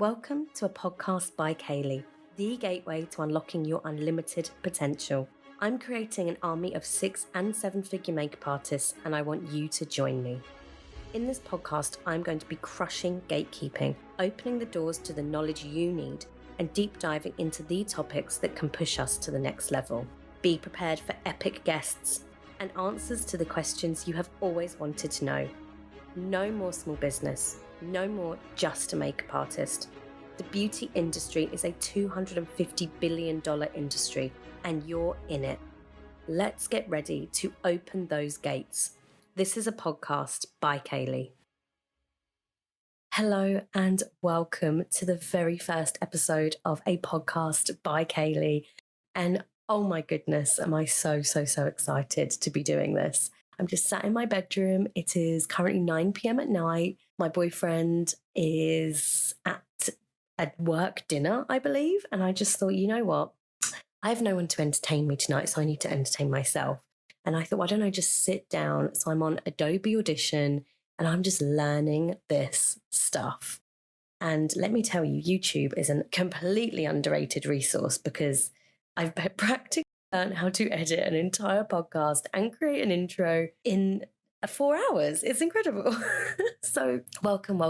Welcome to a podcast by Kayleigh, the gateway to unlocking your unlimited potential. I'm creating an army of 6 and 7 figure makeup artists, and I want you to join me. In this podcast, I'm going to be crushing gatekeeping, opening the doors to the knowledge you need, and deep diving into the topics that can push us to the next level. Be prepared for epic guests and answers to the questions you have always wanted to know. No more small business. No more just a makeup artist. The beauty industry is a $250 billion industry, and you're in it. Let's get ready to open those gates. This is a podcast by Kayleigh. Hello and welcome to the very first episode of a podcast by Kayleigh. And oh my goodness, am I so excited to be doing this. I'm just sat in my bedroom. It is currently 9 p.m. at night. My boyfriend is at a work dinner, I believe. And I just thought, you know what? I have no one to entertain me tonight, so I need to entertain myself. And I thought, why don't I just sit down? So I'm on Adobe Audition and I'm just learning this stuff. And let me tell you, YouTube is a completely underrated resource because I've practically learned how to edit an entire podcast and create an intro in 4 hours. It's incredible. So welcome.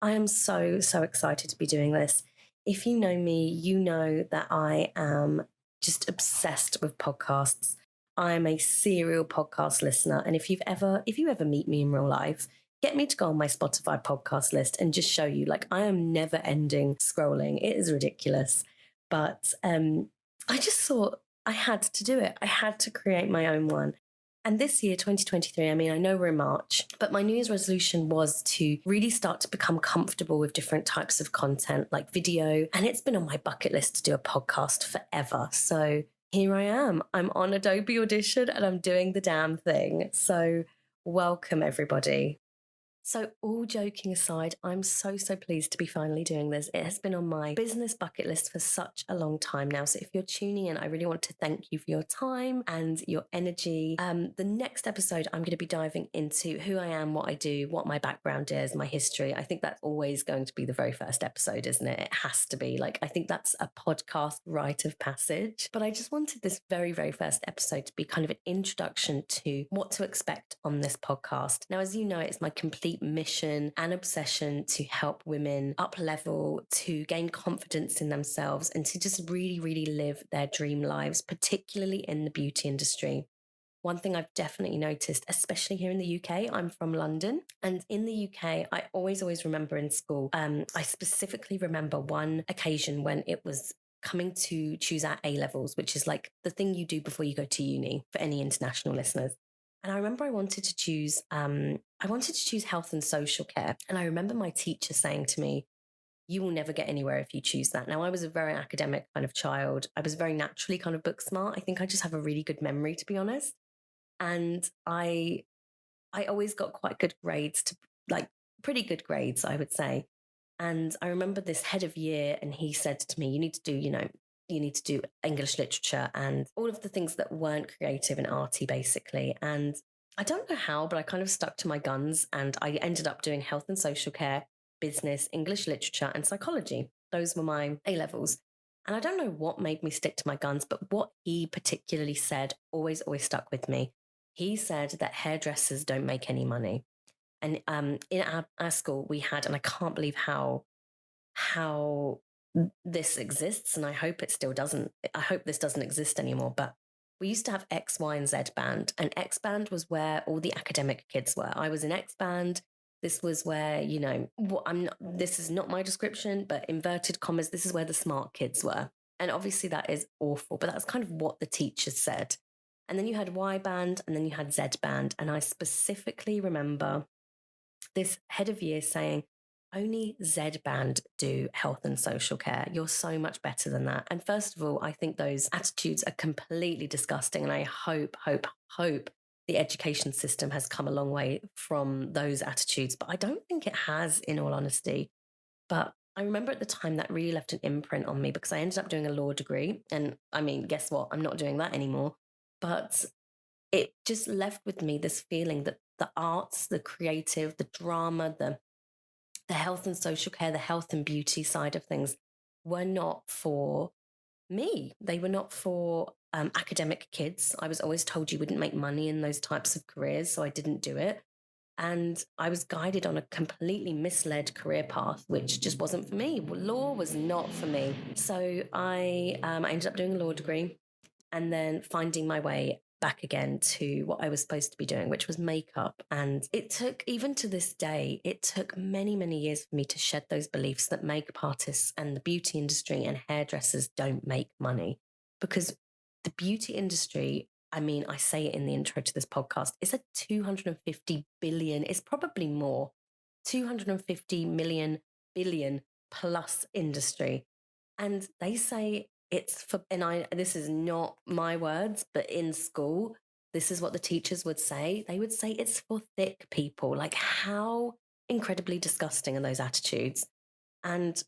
I am so excited to be doing this. If you know me, you know that I am just obsessed with podcasts. I am a serial podcast listener. And if you ever meet me in real life, get me to go on my Spotify podcast list and just show you, like, I am never ending scrolling. It is ridiculous. But I just thought I had to do it. I had to create my own one. And this year, 2023, I mean, I know we're in March, but my New Year's resolution was to really start to become comfortable with different types of content like video. And it's been on my bucket list to do a podcast forever. So here I am. I'm on Adobe Audition and I'm doing the damn thing. So welcome, everybody. So all joking aside, I'm so pleased to be finally doing this. It has been on my business bucket list for such a long time now. So if you're tuning in, I really want to thank you for your time and your energy. The next episode, I'm going to be diving into who I am, what I do, what my background is, my history. I think that's always going to be the very first episode, isn't it? It has to be. Like, I think that's a podcast rite of passage. But I just wanted this very first episode to be kind of an introduction to what to expect on this podcast. Now, as you know, it's my complete mission and obsession to help women up level, to gain confidence in themselves, and to just really live their dream lives, particularly in the beauty industry. One thing I've definitely noticed, especially here in the UK, I'm from London, and in the UK, I always remember in school, I specifically remember one occasion when it was coming to choose our A-levels, which is like the thing you do before you go to uni for any international listeners. And I remember I wanted to choose health and social care. And I remember my teacher saying to me, you will never get anywhere if you choose that. Now, I was a very academic kind of child. I was very naturally kind of book smart. I think I just have a really good memory, to be honest. And I always got quite good grades, pretty good grades, I would say. And I remember this head of year, and he said to me, you need to do English literature and all of the things that weren't creative and arty, basically. And I don't know how, but I kind of stuck to my guns and I ended up doing health and social care, business, English literature, and psychology. Those were my A-levels. And I don't know what made me stick to my guns, but what he particularly said always stuck with me. He said that hairdressers don't make any money. And in our school, we had, and I can't believe how this exists, and I hope it still doesn't. I hope this doesn't exist anymore, but we used to have X, Y, and Z band, and X band was where all the academic kids were. I was in X band. This was where, this is not my description, but inverted commas, this is where the smart kids were. And obviously that is awful, but that's kind of what the teachers said. And then you had Y band, and then you had Z band. And I specifically remember this head of year saying, only Z band do health and social care. You're so much better than that. And first of all, I think those attitudes are completely disgusting. And I hope the education system has come a long way from those attitudes. But I don't think it has, in all honesty. But I remember at the time that really left an imprint on me because I ended up doing a law degree. And I mean, guess what? I'm not doing that anymore. But it just left with me this feeling that the arts, the creative, the drama, the the health and social care, the health and beauty side of things were not for me. They were not for academic kids. I was always told you wouldn't make money in those types of careers, so I didn't do it. And I was guided on a completely misled career path, which just wasn't for me. Law was not for me. So I ended up doing a law degree and then finding my way back again to what I was supposed to be doing, which was makeup. And it took, even to this day, it took many, many years for me to shed those beliefs that makeup artists and the beauty industry and hairdressers don't make money. Because the beauty industry, I mean, I say it in the intro to this podcast, it's a 250 billion, it's probably more, 250 million billion plus industry. And they say it's for, this is not my words, but in school, this is what the teachers would say. They would say it's for thick people. Like, how incredibly disgusting are those attitudes? And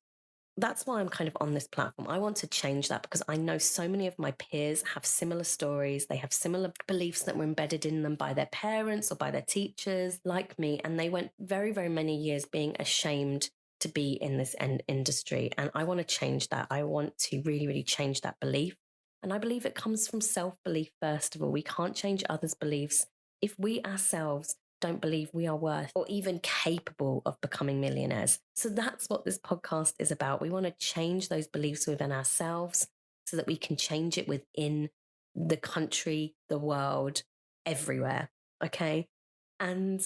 that's why I'm kind of on this platform. I want to change that because I know so many of my peers have similar stories. They have similar beliefs that were embedded in them by their parents or by their teachers, like me. And they went very, very many years being ashamed to be in this industry. And I want to change that. I want to really, really change that belief. And I believe it comes from self-belief, first of all. We can't change others' beliefs if we ourselves don't believe we are worth or even capable of becoming millionaires. So that's what this podcast is about. We want to change those beliefs within ourselves so that we can change it within the country, the world, everywhere. Okay. And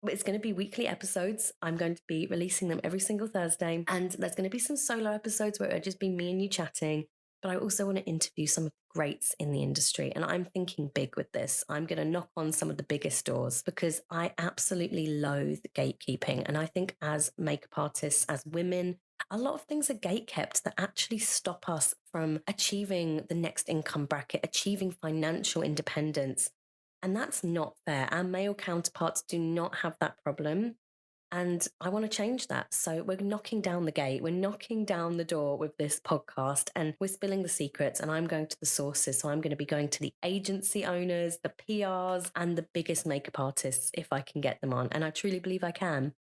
it's going to be weekly episodes. I'm going to be releasing them every single Thursday. And there's going to be some solo episodes where it'll just be me and you chatting. But I also want to interview some of the greats in the industry. And I'm thinking big with this. I'm going to knock on some of the biggest doors because I absolutely loathe gatekeeping. And I think as makeup artists, as women, a lot of things are gatekept that actually stop us from achieving the next income bracket, achieving financial independence. And that's not fair. Our male counterparts do not have that problem. And I want to change that. So we're knocking down the gate. We're knocking down the door with this podcast and we're spilling the secrets. And I'm going to the sources. So I'm going to be going to the agency owners, the PRs, and the biggest makeup artists if I can get them on. And I truly believe I can.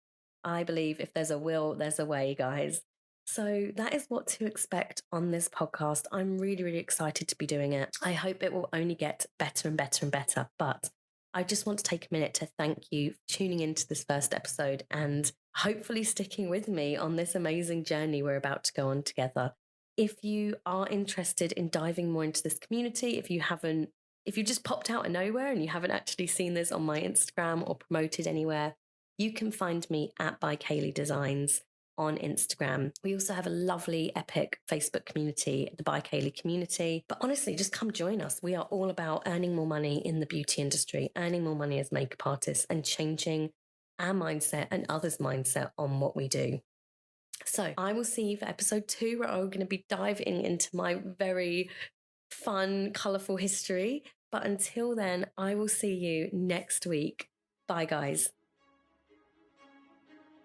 I believe if there's a will, there's a way, guys. So that is what to expect on this podcast. I'm really, really excited to be doing it. I hope it will only get better and better and better. But I just want to take a minute to thank you for tuning into this first episode and hopefully sticking with me on this amazing journey we're about to go on together. If you are interested in diving more into this community, if you just popped out of nowhere and you haven't actually seen this on my Instagram or promoted anywhere, you can find me at by Kayleigh Designs on Instagram. We also have a lovely, epic Facebook community, the By Kayleigh community. But honestly, just come join us. We are all about earning more money in the beauty industry, earning more money as makeup artists, and changing our mindset and others' mindset on what we do. So I will see you for episode 2, where I'm going to be diving into my very fun, colourful history. But until then, I will see you next week. Bye, guys.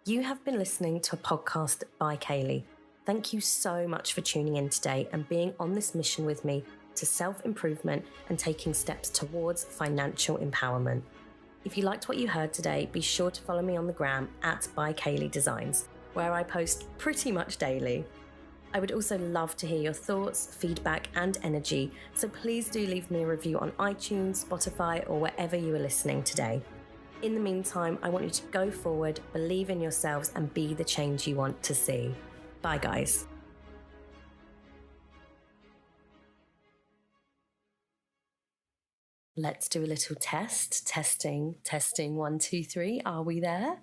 You have been listening to a podcast by Kayleigh. Thank you so much for tuning in today and being on this mission with me to self-improvement and taking steps towards financial empowerment. If you liked what you heard today, be sure to follow me on the gram at by Kayleigh Designs, where I post pretty much daily. I would also love to hear your thoughts, feedback, and energy, so please do leave me a review on iTunes, Spotify, or wherever you are listening today. In the meantime, I want you to go forward, believe in yourselves, and be the change you want to see. Bye, guys. Let's do a little test. Testing, 1, 2, 3. Are we there?